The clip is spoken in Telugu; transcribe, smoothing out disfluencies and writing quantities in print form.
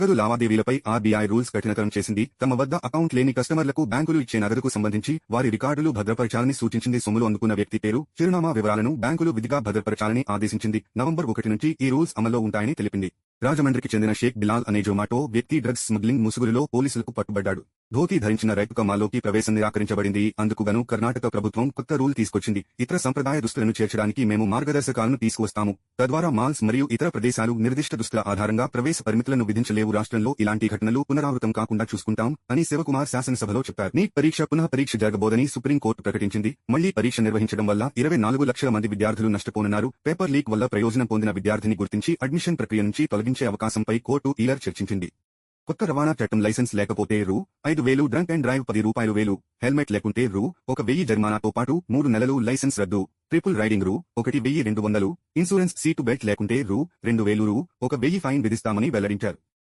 నగదు లావాదేవీలపై ఆర్బీఐ రూల్స్ కఠినతరం చేసింది. తమ వద్ద అకౌంట్ లేని కస్టమర్లకు బ్యాంకులు ఇచ్చే నగదుకు సంబంధించి వారి రికార్డులు భద్రపరచాలని సూచించింది. సొమ్ములు అందుకున్న వ్యక్తి పేరు, చిరునామా వివరాలను బ్యాంకులు విధిగా భద్రపరచాలని ఆదేశించింది. నవంబర్ 1 నుంచి ఈ రూల్స్ అమల్లో ఉంటాయని తెలిపింది. రాజమండ్రికి చెందిన షేక్ బిలాల్ అనే జొమాటో వ్యక్తి డ్రగ్స్ స్మగ్లింగ్ ముసుగులో పోలీసులకు పట్టుబడ్డాడు. ధోతీ ధరించిన రైతుక మాల్లోకి ప్రవేశం నిరాకరించబడింది. అందుకుగాను కర్ణాటక ప్రభుత్వం కొత్త రూల్ తీసుకొచ్చింది. ఇతర సంప్రదాయ దుస్తులను చేర్చడానికి మేము మార్గదర్శకాలను తీసుకువస్తాము. తద్వారా మాల్స్ మరియు ఇతర ప్రదేశాలు నిర్దిష్ట దుస్తుల ఆధారంగా ప్రవేశ పరిమితులను విధించలేవు. రాష్ట్రంలో ఇలాంటి ఘటనలు పునరావృతం కాకుండా చూసుకుంటాం అని శివకుమార్ శాసనసభలో చెప్పారు. నీట్ పరీక్ష పునః పరీక్ష జరగబోదని సుప్రీంకోర్టు ప్రకటించింది. మళ్లీ పరీక్ష నిర్వహించడం వల్ల 24 లక్షల మంది విద్యార్థులు నష్టపోనున్నారు. పేపర్ లీక్ వల్ల ప్రయోజనం పొందిన విద్యార్థిని గుర్తించి అడ్మిషన్ ప్రక్రియ నుంచి తొలగించే అవకాశంపై కోర్టు ఈలర్ చర్చించింది. కొత్త రవాణా చట్టం లైసెన్స్ లేకపోతే రూ. 5,000, డ్రంక్ అండ్ డ్రైవ్ ₹10,000, హెల్మెట్ లేకుంటే రూ. 1,000 జరిమానాతో పాటు 3 నెలలు లైసెన్స్ రద్దు, ట్రిపుల్ రైడింగ్ రూ. 1,200, ఇన్సూరెన్స్ సీటు బెల్ట్ లేకుంటే రూ. 2,000, 1,000 ఫైన్ విధిస్తామని వెల్లడించారు.